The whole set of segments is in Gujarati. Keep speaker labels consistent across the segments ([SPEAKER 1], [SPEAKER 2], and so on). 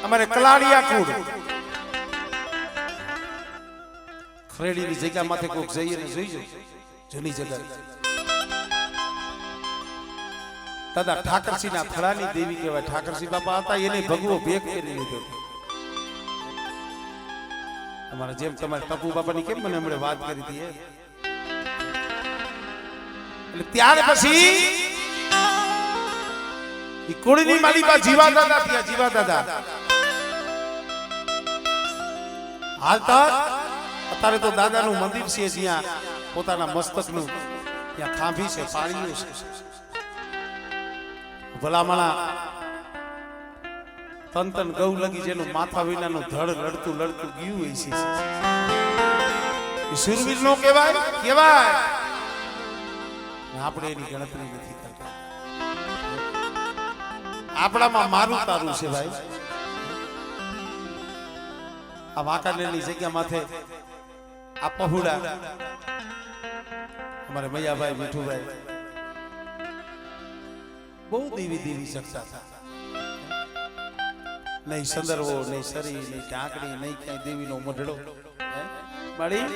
[SPEAKER 1] અમારે કલાડિયા કુડ ખરેડીની જગ્યામાંથી કોક જઈએ ને જોઈજો જૂની જગ્યા દાદા ઠાકરસિંહના થળાની દેવી કહેવાય. ઠાકરસિંહ બાપા હતા એને ભગવો ભેગ કરી લીધો. અમારા જેમ તમારે ટપુ બાપાની કેમ મને હમણાં વાત કરી હતી એટલે ત્યાર પછી ઈ કોળીની માલિકા જીવા દાદા ત્યાં જીવા દાદા હાલતા અત્યારે તો દાદાનું મંદિર છે જ્યાં પોતાના મસ્તકનું ત્યાં ખાંભી છે પાણીઓ છે ભલામણા તન તન ગૌ લગી જેનું માથા વિનાનું ધડ લડતું લડતું ગયું હોય છે સુરવીર નો કહેવાય કહેવાય આપણે એની ગણતરી નથી કરતા. આપણામાં મારું તારું છે ભાઈ. આ વાંકાનેરની જગ્યા માથે આ પહુડા અમારે મૈયાભાઈ મીઠુભાઈ બહુ દેવી દેવી શકતા હતા. નહીં સંદર્ભો નહીં શરી નહીં ઢાંકણી નહીં ક્યાંય દેવીનો મઢડો મળી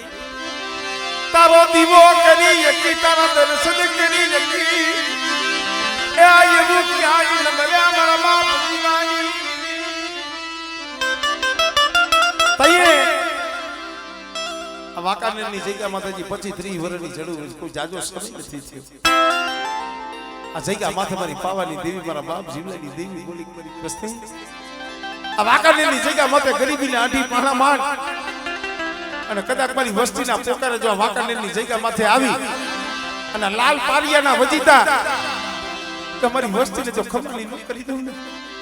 [SPEAKER 1] તારો દીવો કરી યકી તારા દર્શન કરી યકી એ એવું ક્યાંય ન મળ્યા મારા બાપ જીવાની તઈએ આ વાંકાનેરની જગ્યામાં તો 25-30 વર્ષની જડું કોઈ જાજો સમય નથી થયો. આ જગ્યા માથે મારી પાવાની દેવી મારા બાપ જીવલાની દેવી બોલી કરી વસ્તી આ વાંકાનેરની જગ્યા માથે ગરીબીને આઢી પાણા માંડ અને કદાચ મારી વસ્તીના પોકારે જો વાંકાનેરની જગ્યા માથે આવી અને લાલ પારિયાના વજીતા તમારી વસ્તીને જો ખમણી ન કરી દઉં ને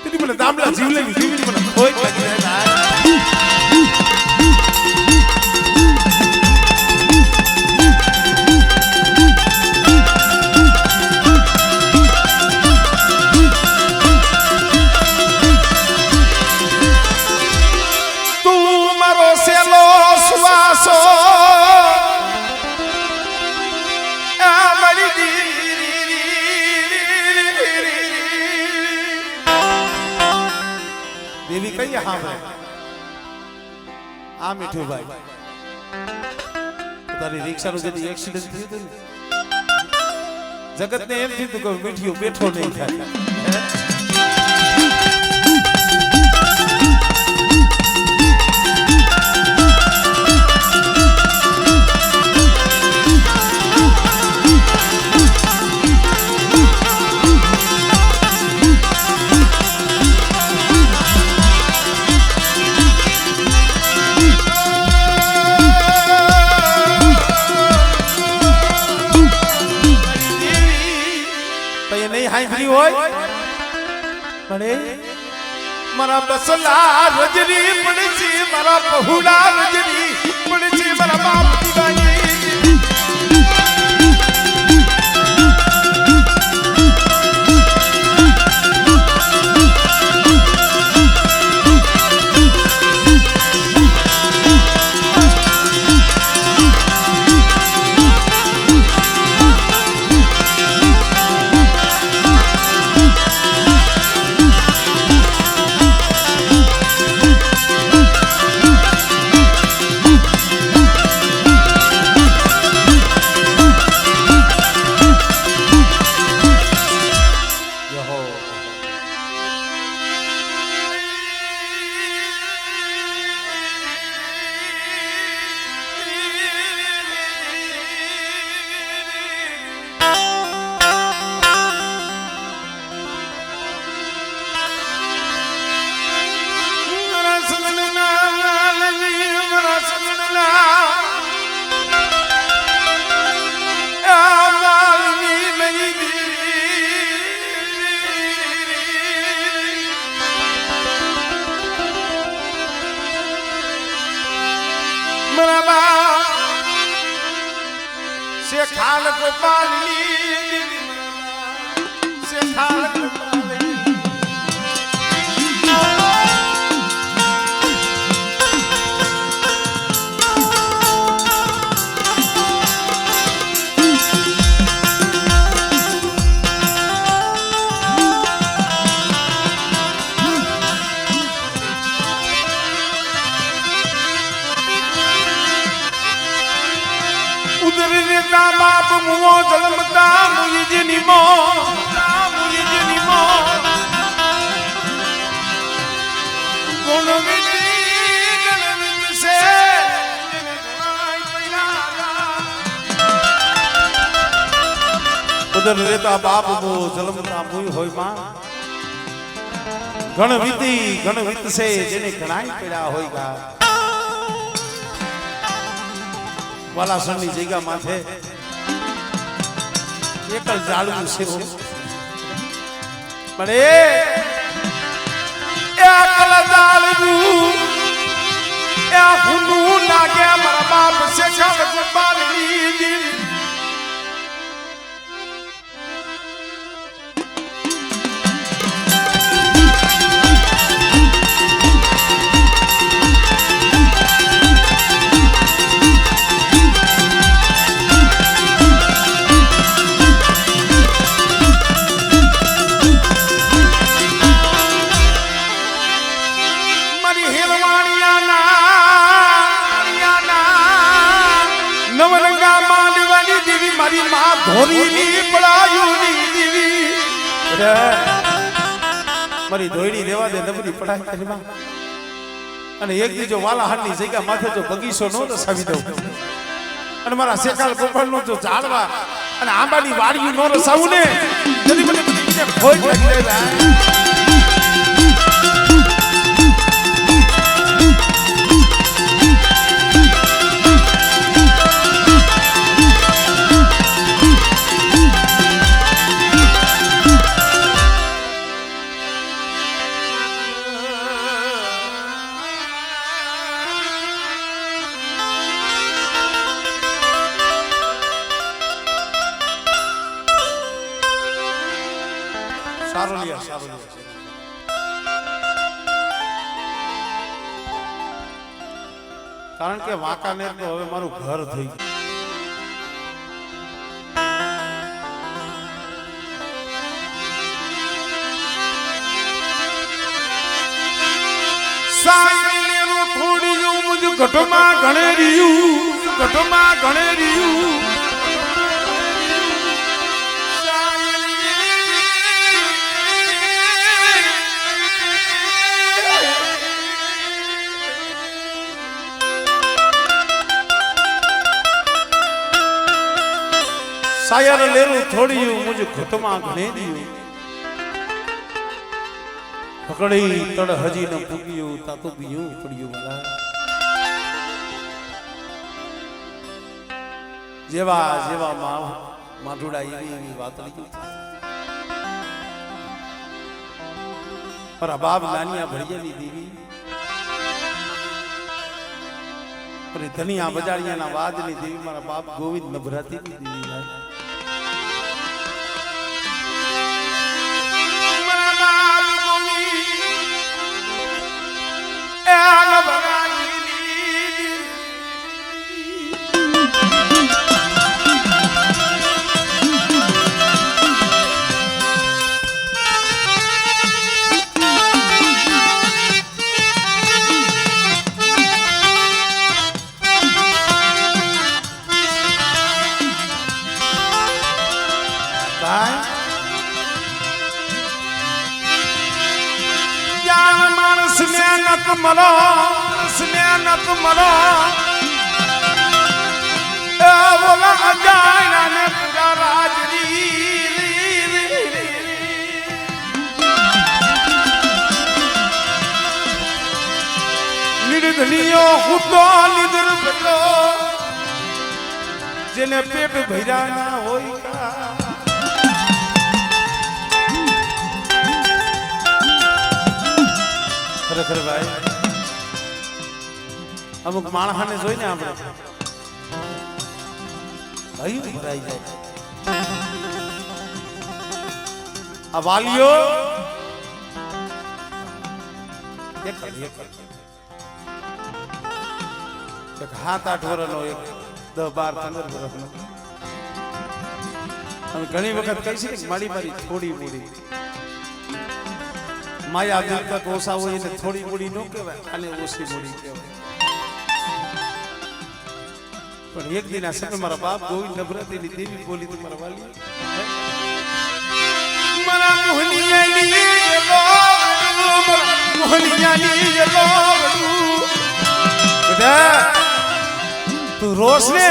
[SPEAKER 1] તેની મને દામલા જીવલેની દેવી મને ખોઈ લાગી જાય. દેવી કઈ હા આ મીઠુભાઈ તારી રિક્ષાનું જે એક્સિડન્ટ થયું હતું ને જગતને એમ થયું કે મીઠિયો બેઠો નહીં થાય. મારા બસલા રજની પડશે મારા પહુડા રજની પડશે મારા બાપ દીવાની से खाल गोपाली से खाल गोपाली રેતા બાપ મુઓ જલમતા મુઈજની મો ઉદર રેતા બાપ મો જલમતા મુઈ હોય માં ઘણ વીતશે જેને ઘણાય પડ્યા હોય ગા વાલાસણની જગ્યા માથે એકલ જાળવું છે પણ એકલ જાળવું એ હુનું લાગે મારા બાપ છે ખાવ બાલની મારી માં ધોરીની પડાયુની દીવી મારી ધોઈડી રેવા દે નબરી પડાય તારી માં અને એક દી જો વાલાહારની જગ્યા માથે જો બગીચો નો રસાવી દઉં અને મારા શેકાળ ગોપાળ નો જો ઝાડવા અને આંબાની વાડીયું નો રસાવું ને જલ્દી મને બધી ખોઈ લાગી જાય કારણ કે વાંકાનેર તો હવે મારું ઘર થઈ ગયું સાયલેરો થોડી જો મુજ ઘટમાં ઘણે રહ્યું સાયર લેરું થોડ્યું મુજ ઘટમાં ઘણેર્યું પકડી તડ હજી ન પૂગ્યું તાતો બીયું પડ્યું વાલા જેવા માઢુડા એવી વાત લીધી પર બાપ નાનિયા ભળિયાની દેવી પર ધનિયા બજારિયાના વાદની દેવી મારા બાપ ગોવિંદ નભરાતી દેવી સ્નેહનત મરો બોલા જાય ને પૂરા રાજરી નિર્ધનિયો હુતો નિદર પેલો જેને પેટ ભર્યા ના હોય ખરેખર ભાઈ અમુક માણસાને જોઈને આપણે ભયું ભરાઈ જાય આ વાલીઓ એક 7-8 વર્ષનો એક 10-12-15 વર્ષનો અમે ઘણી વખત કહી છે કે મારી થોડી મૂડી માયા મિલકત ઓછા હોય એટલે થોડી મૂડી ન કહેવાય, આને ઓછી મૂડી કહેવાય. પણ એક દિન આ સમય મારા બાપ ગોવિંદ નવરાત્રિની દેવી બોલી તો મારા વાલી મારા મોહનિયાની તું રોસ ને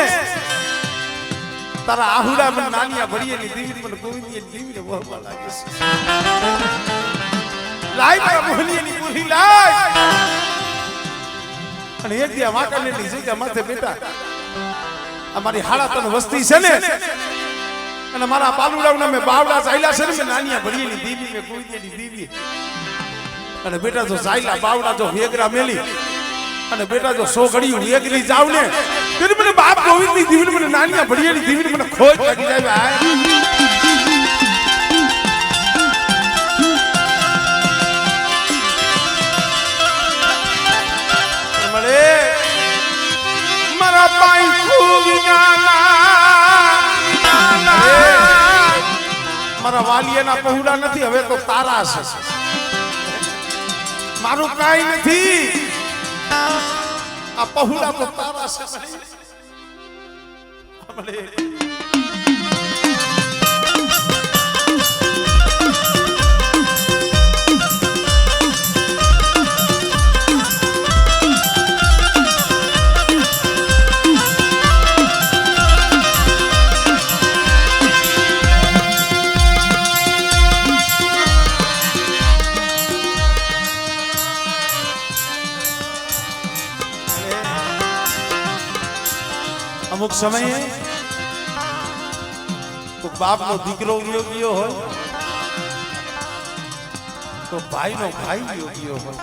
[SPEAKER 1] તારા આહુડા મને નાનિયા ભળીએની દેવી મને ગોવિંદની દેવીને વહવા લાગે છે લાઈ મારા મોહનિયાની બોલી લાઈ અને એક દી વાંકાને ની જગ્યા માથે બેટા અમારી હાડા તન વસ્તી છે ને અને મારા પાલુડાના મે બાવડા ચાલ્યા છે ને મે નાનિયા ભળીએની દેવી મે ગોવિંદની દેવી અને બેટા જો ચાલ્યા બાવડા જો વેગરા મેલી અને બેટા જો 100 ઘડીયું વેગરી જાવ ને ત્યારે મને બાપ ગોવિંદની દેવી મને નાનિયા ભળીએની દેવી મને ખોજ લાગી જાય મારા પાઈ મારા વાલિયાના પहुડા નથી હવે તો તારા છે મારું કાઈ નથી આ પहुડા તો તારા છે અમુક સમયે તો બાપનો દીકરો યોગ્ય હોય તો ભાઈનો ભાઈ યોગ્ય હોય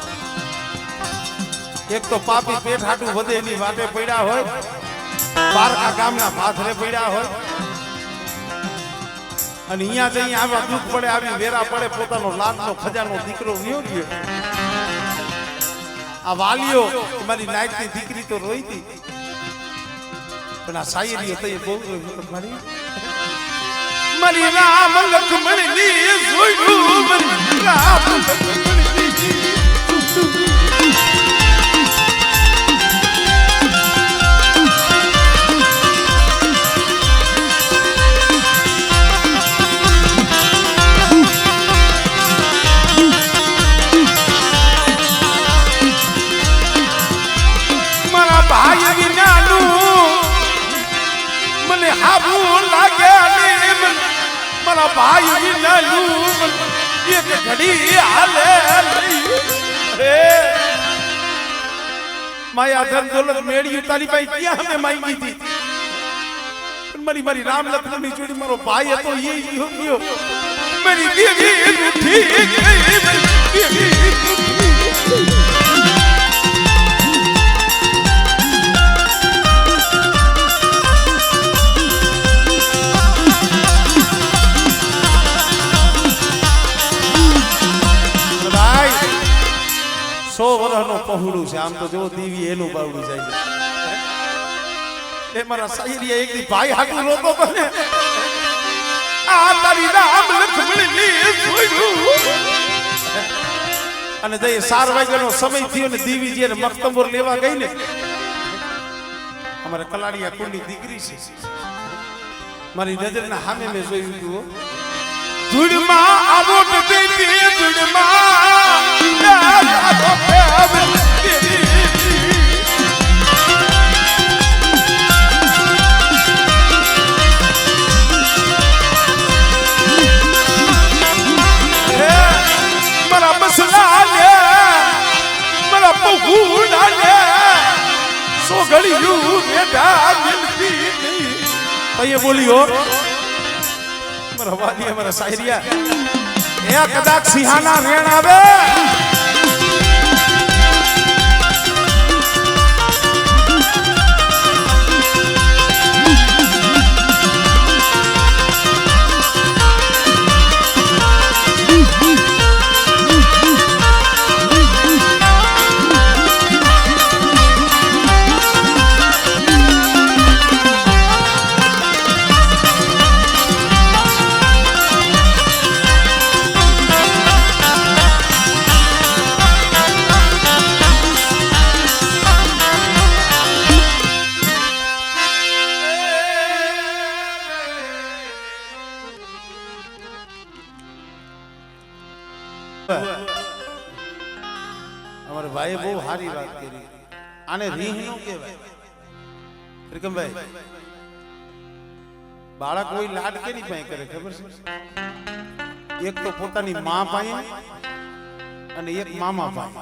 [SPEAKER 1] એક તો પાપી પેટ હાટું વધે એની વાટે પડ્યા હોય બારકા ગામના પાથરે પડ્યા હોય અને અહીંયા જઈ આવા દુઃખ પડે આવી વેરા પડે પોતાનો લાડનો ખજાનો દીકરો યોગ્ય આ વાલીઓ મારી નાયકની દીકરી તો રોઈ હતી પણ આ શાયરી હતી બહુ મારી રામ લક્ષ્મણની જોયું મારી રામ લક્ષ્મણની મારા ભાઈ વિનાનું મને હાબુ લાગે મારા ભાઈ વિનાનું એક ઘડી હાલે માયા ધન દોલત મેળ્યું તારી ભાઈ ક્યાં અમે માંગી હતી પણ મારી રામ લક્ષ્મણની જોડી મારો ભાઈ હતો એ ગયો મારી દેવી ઉઠી ગઈ સો વર્ષનો પહોળું છે આમ તો જો દેવી એનું બાવડું જાય છે એ મારા શાયરીએ એક દી ભાઈ હાટું રોતો તો ને આ તારી રામ લક્ષ્મણની જોયું અને જઈ 4 વાગ્યાનો સમય થયો ને દેવી જ્યારે મક્તંબોર લેવા ગઈ ને અમારા કલાડિયા કુંડી દીકરી છે મારી નજરના સામે મેં જોયું હતું ધૂળમાં આવો તો દેવી ધૂળમાં મારા મસલા લે મારા પહુડા લે સો ઘડીયું બેટા મિલતી નહીં ભાઈએ બોલ્યો મારા વાલી મારા શાયરિયા એ કદાચ સિંહાના રેણ આવે અમારે ભાઈએ બહુ સારી વાત કરી. આને રીહ નો કહેવાય ત્રિકમભાઈ. બાળક કોઈ લાડ કેની પાસે કરે ખબર છે? એક તો પોતાની માં પાસે અને એક મામા પાસે.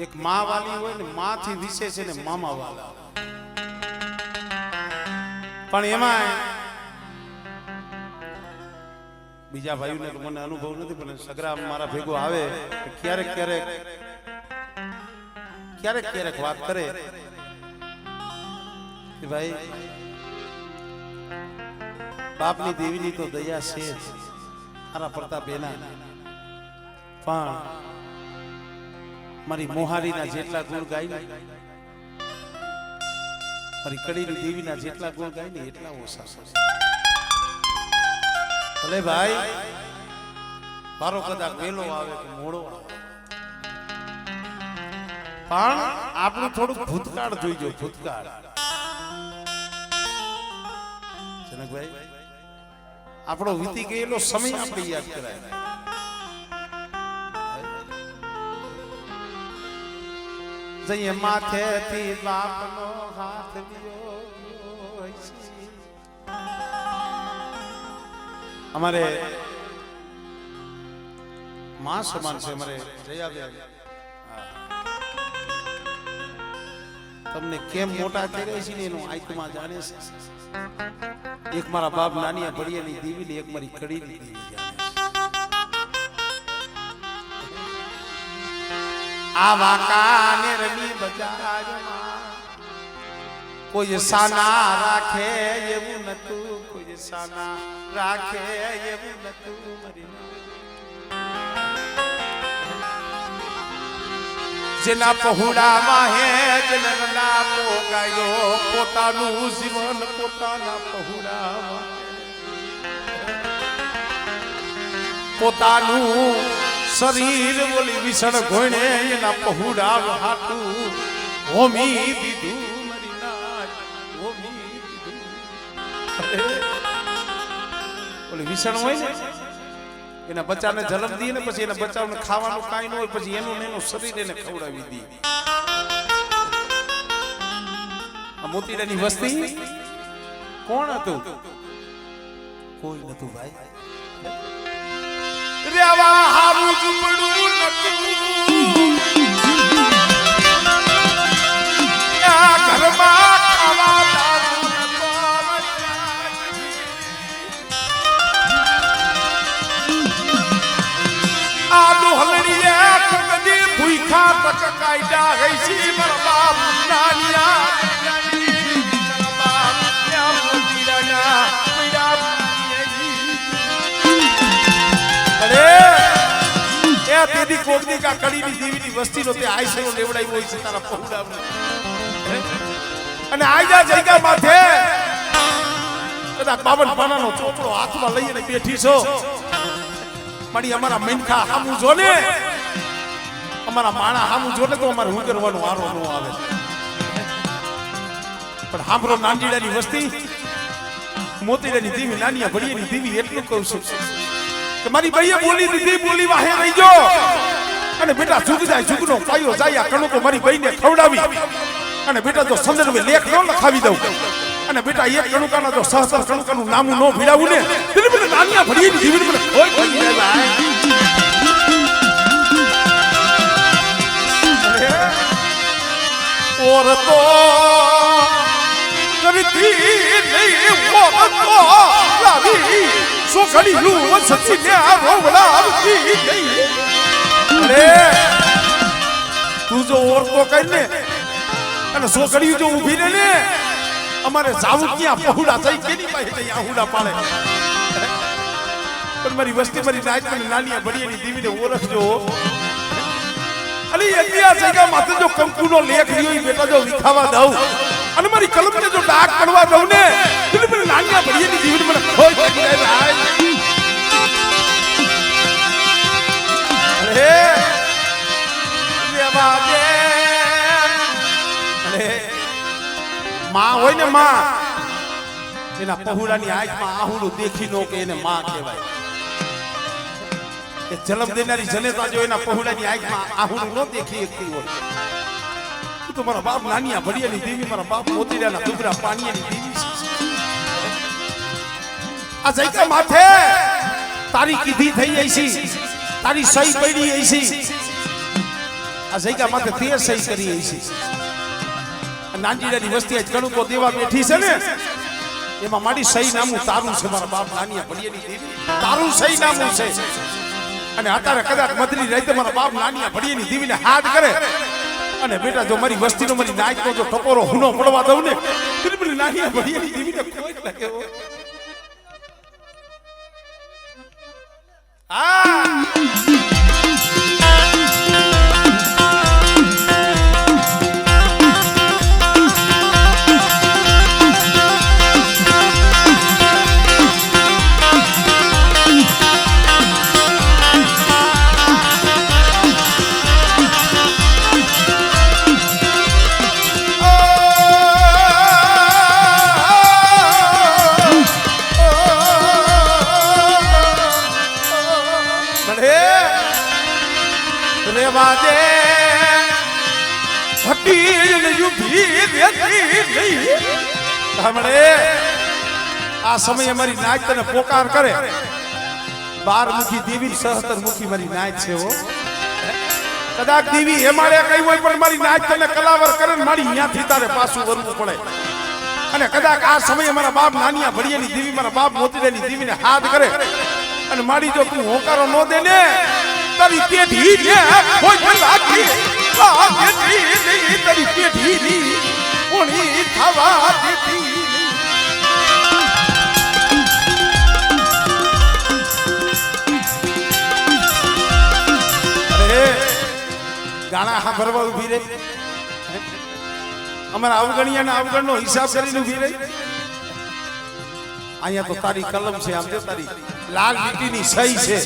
[SPEAKER 1] એક માં વાલી હોય ને માં થી વિશેષ છે ને મામા વાલા. પણ એમાં બીજા ભાઈઓને તો મને અનુભવ નથી, પણ સગરા મારા ભેગો આવે ક્યારેક ક્યારેક ક્યારેક ક્યારેક વાત કરે કે ભાઈ બાપની દેવીની તો દયા છે જ મારા પ્રતાપ એના, પણ મારી મોહારીના જેટલા ગુણ ગાય ને, મારી કડીની દેવીના જેટલા ગુણ ગાય ને એટલા ઓછા છે. ભલે ભાઈ મારો કદાચ વહેલો આવે કે મોડો આવે, પણ આપણું થોડુંક ભૂતકાળ જોઈજો. ભૂતકાળ જનકભાઈ આપણો વીતી ગયેલો સમય આપણે યાદ કરાય. જઈએ માથેથી બાપનો હાથ લ્યો. અમારે માં સમાન છે અમારે જયાબેન. તમને કેમ મોટા કર્યા છે ને એનું આત્મા જાણે છે. એક મારા બાપ નાનિયા ભડિયાની દેવી ને એક મારી કડીની દેવી જાણે છે. આ વાંકાને રમી બજારમાં કોઈ સાના રાખે એવું નતું, કોઈ સાના રાખે એવું નતું. જેના પહોળામાં હે જનરના પોગાયો પોતાનું જીવન પોતાના પહોળામાં, પોતાનું શરીર બોલી વિસણ ઘોણે એના પહોળા હાટું હોમી દીધું. મરી નાય હોમી દીધું. બોલી વિસણ હોય ને એના બચ્ચાને જન્મ દઈએ ને પછી એના બચ્ચાને ખાવાનું કાંઈ ન હોય, પછી એનું એનું શરીર એને ખવડાવી દઈએ. આ મોતીડાની વસ્તી કોણ હતું? કોઈ નતું ભાઈ. રેવા હારું ઝૂંપડું નતું, આ ઘરમાં ખાવા દારૂ નતો. આ ડોહલડીએ કદી ભૂખા તક કાયદા ગઈ છે મારા બાપ નાનિયા. કડીની વસ્તીનો તે આયસરો લેવડાવી હોય છે તારા પહોળાને. અને આજા જગ્યા માથે કદાચ 52 પાનાનો ચોપડો હાથમાં લઈને બેઠી છો. મારી અમારા મેનખા હામું જો ને, અમારા માણા હામું જો ને તો અમારે હું કરવાનો વારો ન આવે. પણ હાંભરો નાનજીડાની વસ્તી, મોતીડાની દેવી, નાનિયા ભડિયાની દેવી, એટલું કહું છું કે મારી ભાઈએ બોલી દીધી, બોલી વાહે રહી જો. અને બેટા ઝુક જાય ઝુકનો પાયો જાય. આ કણકો મારી ભાઈને ખવડાવી અને બેટા જો સંદર્ભે લેખ ન લખાવી દઉં અને બેટા એક કણુકાના જો સહસ્ત્ર કણુકાનું નામું ન ભીડાવું ને તેને મને નાનિયા ભડિયાની દેવી મને કોઈ કોઈ ઓર તો કરતી નહીં ઓરતો લાવી સોખડી લું સચ્ચી ને રોવડાવતી ગઈ. તું જો ઓરતો કરીને અને સોખડી જો ઊભી રહે ને, અમારે જાવું ક્યાં? પહોળા થઈ કેની પાસે જઈ આહુડા પાડે. પણ મારી વસ્તી મારી નાયક નાનિયા ભડિયાની દેવીને ઓળખજો. અને અત્યાર જગ્યા માથે જો કંકુનો લેખ રહ્યો એ બેટા જો વિખાવા દઉં અને મારી કલમને જો ડાક પડવા દઉં ને, એટલે મને નાનિયા ભડિયાની દેવીને મને ખોઈ થઈ જાય. માં હોય ને માં, એના પહુડાની આંખમાં આહુડું દેખી નો કે એને માં કહેવાય. એ જન્મ દેનારી જનેતા જો એના પહુડાની આંખમાં આહુડું ન દેખી શકતી હોય તો મારા બાપ નાનિયા ભડિયાની દેવી, મારા બાપ મોતીડાના દુબરા પાણીની દેવી. આ જઈકા માથે તારી કીધી થઈ જઈ છે, તારી સહી પડી જઈ છે. આ જઈકા માથે તે સહી કરી જઈ છે. નાનજીડાની વસ્તી આજ કણુકો દેવા બેઠી છે ને, એમાં મારી સહી નામું તારું છે. મારા બાપ નાનિયા ભડિયાની દેવી તારું સહી નામું છે. અને અત્યારે કદાચ મધરી રહી તો મારા બાપ નાનિયા ભડિયાની દેવીને હાથ કરે અને બેટા જો મારી વસ્તીનો મારી નાચનો જો ટપોરો હુનો પડવા દઉં ને, બિલકુલ નાનિયા ભડિયાની દેવીને કોઈ જ લાગે. આ સમયે મારી નાચ તને પોકાર કરે. 12 મુખી દેવી, 77 મુખી મારી નાચ છે. કદાચ દેવી હેમાળે કઈ હોય પણ મારી નાચ તને કલાવર કરે ને મારી અહીંયાથી તારે પાછું વરવું પડે. અને કદાચ આ સમયે મારા બાપ નાનિયા ભડિયાની દેવી, મારા બાપ મોતીડાની દેવીને હાથ કરે અને મારી જો તું હોકારો ન દે ને, તારી પેઢી ને કોઈ લાગી તારી પેઢી ની ઉણી થવા દેતી. ગાણા હા ભરવા ઉભી રહી, અમારા અવગણિયાના અવગણનો હિસાબ કરીને ઉભી રહી. અહીંયા તો તારી કલમ છે, આમ જો તારી લાલ લીટીની સહી છે.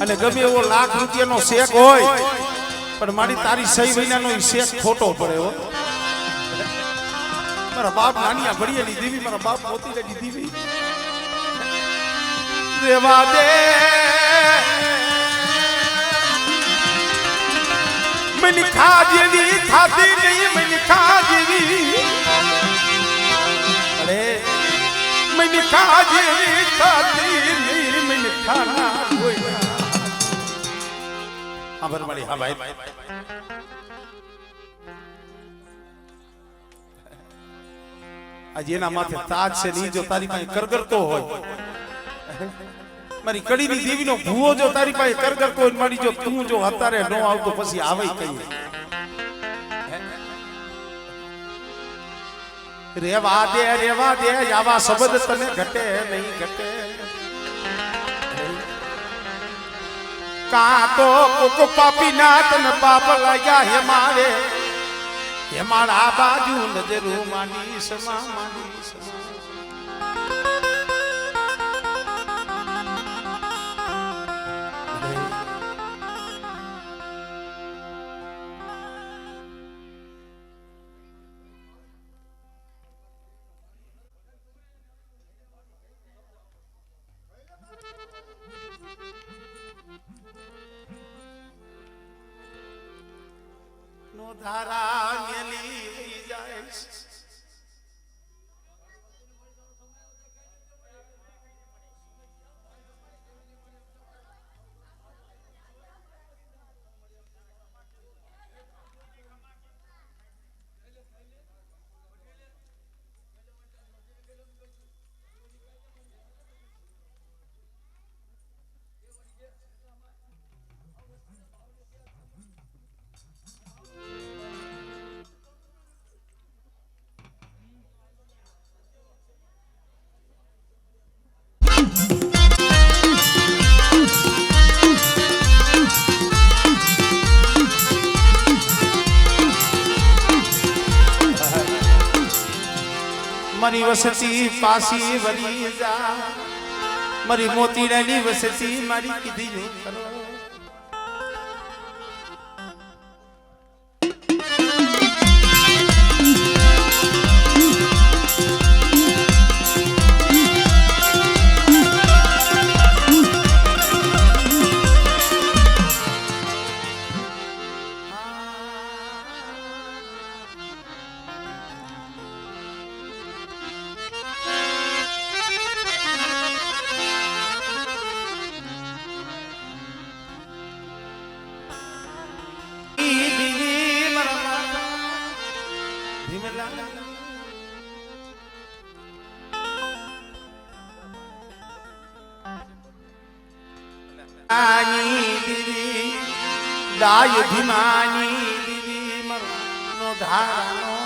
[SPEAKER 1] અને ગમે એવો લાખ રૂપિયાનો શેક હોય પણ મારી તારી સહી વિનાનો શેક ખોટો પડે. હો મારા બાપ નાનિયા ભડિયાની દેવી, મારા બાપ મોતીડાની દેવી રેવા દે. મને ખા જેવી થાતી નહીં, મને ખા જેવી, અરે મને ખા જેવી થાતી નહીં, મને ખાના કોઈ. હા બરમાડી, હા ભાઈ. આજે એના માથે તાજ છે ની જો તારી પાસે કરગરતો હોય, મારી કડીની દેવીનો ભૂવો જો તારી પાસે કરગરતો હોય, મારી જો તું જો અત્યારે નો આવતો પછી આવે કઈ. રેવા દે આવા શબ્દ તને ઘટે નહીં, ઘટે. કા તો કોકો પાપી ના તને પાપ લાગ્યા હે મારે, હે મારા બાજુ નજરું માની સમા, માની સમા. ધારા મેલી જાય મારી વસતી પાસી વળી જા, મારી મોતીડાની વસતી મારી કીધી કરો. દાય ભીમાની દીવી મરનો ધારનો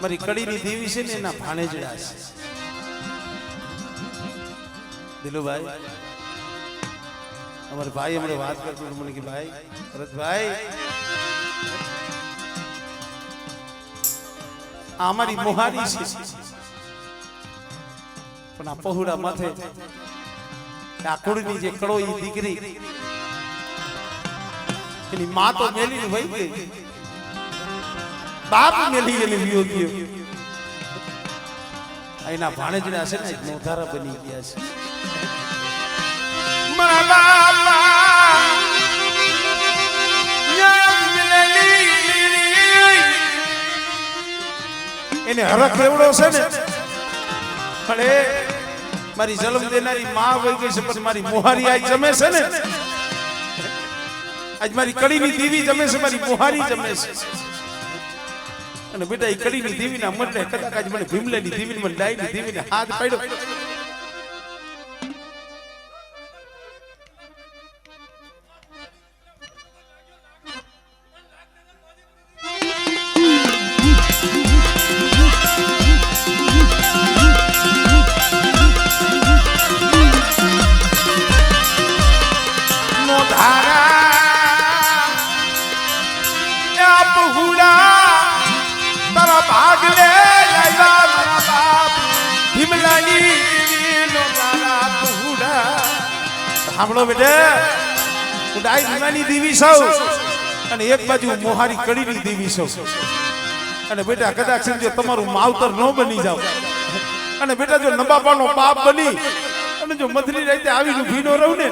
[SPEAKER 1] મારી કડીની દેવી છે ને એના ભાણેજડા છે દિલુભાઈ અમારા ભાઈ હમણાં વાત કરતો મને કે ભાઈ ભરતભાઈ આ અમારી મોહારી છે પણ આ પહોળા માથે આ કુળની જે કડો ઈ દીકરી એની માં તો મેલી વહી ગઈ બાપ મેલી ગયેલી વિયો ગયો એના ભાણેજડા છે ને મોધારા બની ગયા છે મારા બાપા એને હરખ એવડો છે ને પણ એ મારી જન્મ દેનારી માં વહી ગઈ છે પણ મારી મોહારી આજ જમે છે ને આજ મારી કડીની દેવી જમે છે મારી મોહારી જમે છે અને બેટા એ કડીની દેવીના મનને કદાચ આજ મને ભીમલાની દેવીને મને ડાયની દેવીને હાથ પાડ્યો સાંભળો બેટા હું ડાય ભીમાની દેવી છું અને એક બાજુ મોહારી કડીની દેવી છું અને બેટા કદાચ જો તમારું માવતર ન બની જાવ અને બેટા જો નબાપાનો બાપ બની અને જો મધરી રાતે આવીને ભીનો રહું ને